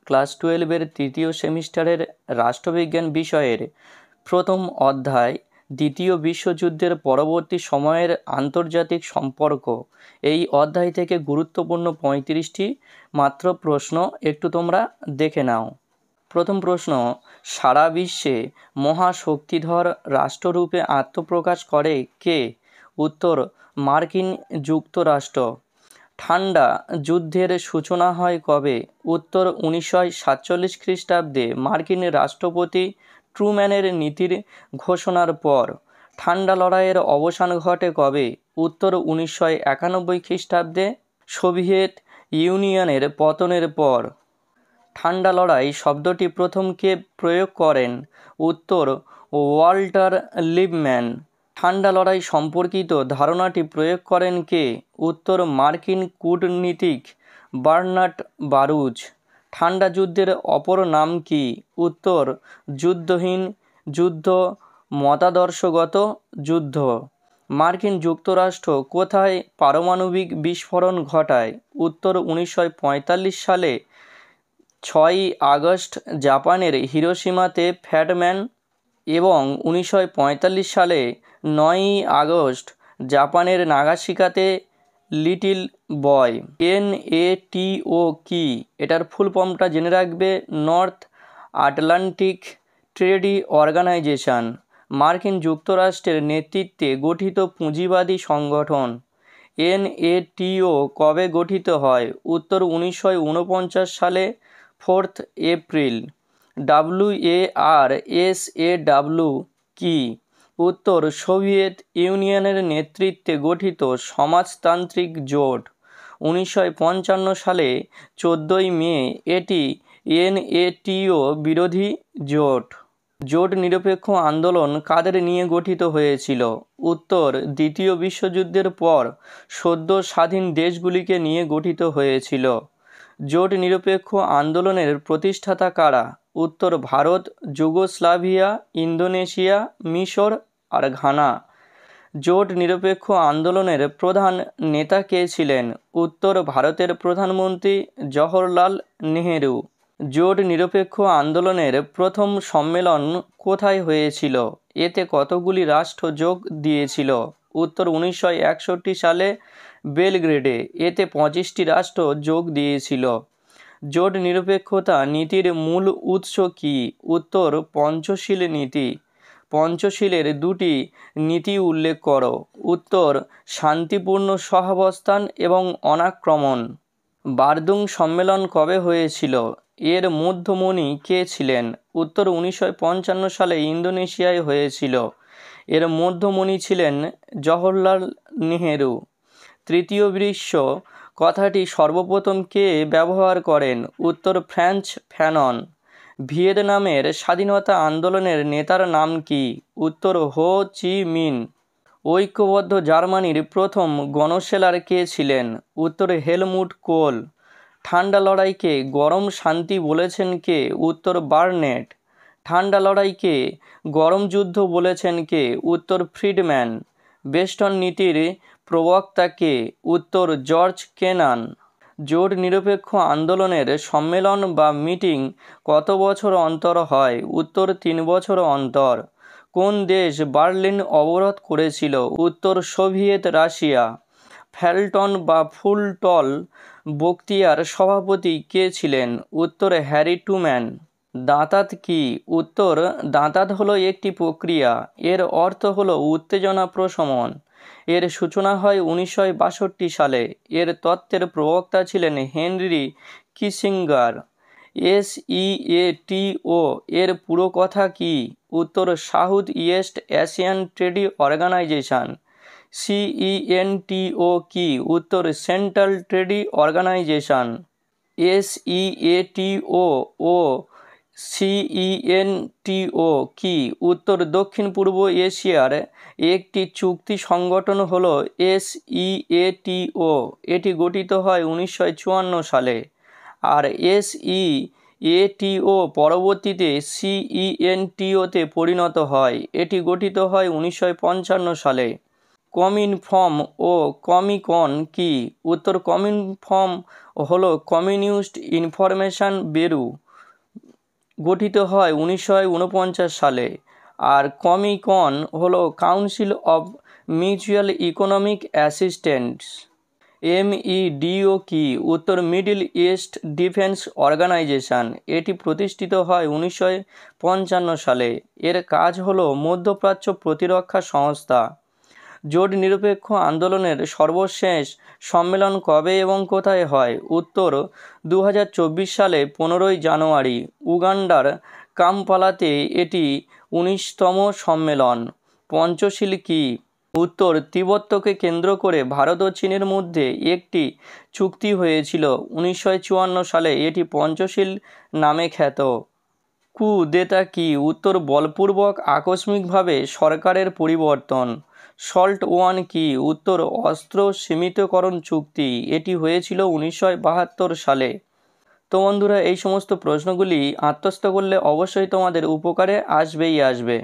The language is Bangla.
ক্লাস 12-এর তৃতীয় সেমিস্টারের রাষ্ট্রবিজ্ঞান বিষয়ের প্রথম অধ্যায় দ্বিতীয় বিশ্বযুদ্ধের পরবর্তী সময়ের আন্তর্জাতিক সম্পর্ক। এই অধ্যায় থেকে গুরুত্বপূর্ণ 35টি মাত্র প্রশ্ন একটু তোমরা দেখে নাও। প্রথম প্রশ্ন, সারা বিশ্বে মহাশক্তিধর রাষ্ট্ররূপে আত্মপ্রকাশ করে কে? উত্তর, মার্কিন যুক্তরাষ্ট্র। ঠান্ডা যুদ্ধের সূচনা হয় কবে? উত্তর, 1947 খ্রিস্টাব্দে মার্কিন রাষ্ট্রপতি ট্রুম্যানের নীতির ঘোষণার পর। ঠান্ডা লড়াইয়ের অবসান ঘটে কবে? উত্তর, 1991 খ্রিস্টাব্দে সোভিয়েত ইউনিয়নের পতনের পর। ঠান্ডা লড়াই শব্দটি প্রথম কে প্রয়োগ করেন? উত্তর, ওয়াল্টার লিপম্যান। ঠান্ডা লড়াই সম্পর্কিত ধারণাটি প্রয়োগ করেন কে? উত্তর, মার্কিন কূটনীতিক বার্নার্ড বারুচ। ঠান্ডা যুদ্ধের অপর নাম কি? উত্তর, যুদ্ধহীন যুদ্ধ, মতাদর্শগত যুদ্ধ। মার্কিন যুক্তরাষ্ট্র কোথায় পারমাণবিক বিস্ফোরণ ঘটায়? উত্তর, 1945 সালে 6ই আগস্ট জাপানের হিরোশিমাতে ফ্যাট-ম্যান এবং 1945 সালে 9ই আগস্ট জাপানের নাগাসাকিতে লিটল বয়। NATO কি? এটার ফুল ফর্মটা জেনে রাখবে, নর্থ আটলান্টিক ট্রেডি অর্গানাইজেশন। মার্কিন যুক্তরাষ্ট্রের নেতৃত্বে গঠিত পুঁজিবাদী সংগঠন NATO কবে গঠিত হয়? উত্তর, 1949 সালে 4 এপ্রিল। WARSAW কি? উত্তর, সোভিয়েত ইউনিয়নের নেতৃত্বে গঠিত সমাজতান্ত্রিক জোট। 1955 সালে 14ই মে এটি NATO বিরোধী জোট। জোট নিরপেক্ষ আন্দোলন কাদের নিয়ে গঠিত হয়েছিল? উত্তর, দ্বিতীয় বিশ্বযুদ্ধের পর সদ্য স্বাধীন দেশগুলিকে নিয়ে গঠিত হয়েছিল। জোট নিরপেক্ষ আন্দোলনের প্রতিষ্ঠাতা কারা? উত্তর, ভারত, যুগোস্লাভিয়া, ইন্দোনেশিয়া, মিশর আর ঘানা। জোট নিরপেক্ষ আন্দোলনের প্রধান নেতা কে ছিলেন? উত্তর, ভারতের প্রধানমন্ত্রী জওহরলাল নেহেরু। জোট নিরপেক্ষ আন্দোলনের প্রথম সম্মেলন কোথায় হয়েছিল? এতে কতগুলি রাষ্ট্র যোগ দিয়েছিল? উত্তর, 1961 সালে বেলগ্রেডে। এতে 25টি রাষ্ট্র যোগ দিয়েছিল। জোট নিরপেক্ষতা নীতির মূল উৎস কি? উত্তর, পঞ্চশীল নীতি। পঞ্চশীলের দুটি নীতি উল্লেখ করো। উত্তর, শান্তিপূর্ণ সহাবস্থান এবং অনাক্রমণ। বার্দুং সম্মেলন কবে হয়েছিল? এর মধ্যমণি কে ছিলেন? উত্তর, 1955 সালে ইন্দোনেশিয়ায় হয়েছিল। এর মধ্যমণি ছিলেন জওহরলাল নেহেরু। তৃতীয় বিশ্ব কথাটি সর্বপ্রথম কে ব্যবহার করেন? উত্তর, ফ্রান্স ফ্যানন। ভিয়েতনামের স্বাধীনতা আন্দোলনের নেতার নাম কি? উত্তর, হো চি মিন। ঐক্যবদ্ধ জার্মানির প্রথম গণসেলার কে ছিলেন? উত্তর, হেলমুট কোল। ঠান্ডা লড়াইকে গরম শান্তি বলেছেন কে? উত্তর, বার্নেট। ঠান্ডা লড়াইকে গরম যুদ্ধ বলেছেন কে? উত্তর, ফ্রিডম্যান। বেস্টন নীতির প্রবক্তা কে? উত্তর, জর্জ কেনান। জোট নিরপেক্ষ আন্দোলনের সম্মেলন বা মিটিং কত বছর অন্তর হয়? উত্তর, 3 বছর অন্তর। কোন দেশ বার্লিন অবরোধ করেছিল? উত্তর, সোভিয়েত রাশিয়া। ফেলটন বা ফুলটল বক্তৃতার সভাপতি কে ছিলেন? উত্তর, হ্যারি ট্রুম্যান। দাঁতাত কি? উত্তর, দাঁতাত হলো একটি প্রক্রিয়া। এর অর্থ হলো উত্তেজনা প্রশমন। এর সূচনা হয় 1962 সালে। এর তত্ত্বের প্রবক্তা ছিলেন হেনরি কিসিঞ্জার। SEATO এর পুরো কথা কি? উত্তর, South East Asian Trade Organization. CENTO কি? উত্তর, সেন্ট্রাল ট্রেড অর্গানাইজেশন। SEATO ও CENTO কি? উত্তর, দক্ষিণ পূর্ব এশিয়ার একটি চুক্তি সংগঠন হল SEATO। এটি গঠিত হয় 1954 সালে। আর SEATO পরবর্তীতে CENTO তে পরিণত হয়। এটি গঠিত হয় 1955 সালে। কমিনফর্ম ও কমিকন কি? উত্তর কমিনফর্ম হলো কমিউনিস্ট ইনফরমেশন ব্যুরো, গঠিত হয় 1949 সালে। আর কমিকন হলো council of mutual economic assistance, MEDO কি? উত্তর মিডল ইস্ট ডিফেন্স অর্গানাইজেশন, এটি প্রতিষ্ঠিত হয় 1955 সালে। এর কাজ হলো মধ্যপ্রাচ্য প্রতিরক্ষা সংস্থা। জোট নিরপেক্ষ আন্দোলনের সর্বশেষ সম্মেলন কবে এবং কোথায় হয়? উত্তর 2024 সালে 15ই জানুয়ারি উগান্ডার কাম্পালাতে এটি 19তম সম্মেলন। পঞ্চশীল কি? উত্তর তিব্বতকে কেন্দ্র করে ভারত ও চীনের মধ্যে একটি চুক্তি হয়েছিল 1954 সালে, এটি পঞ্চশীল নামে খ্যাত। কু দেতা কি? উত্তর বলপূর্বক আকস্মিকভাবে সরকারের পরিবর্তন। সল্ট ওয়ান কি? উত্তর অস্ত্র সীমিতকরণ চুক্তি, এটি হয়েছিল 1972 সালে। তো বন্ধুরা, এই সমস্ত প্রশ্নগুলি আত্মস্থ করলে অবশ্যই তোমাদের উপকারে আসবেই আসবে।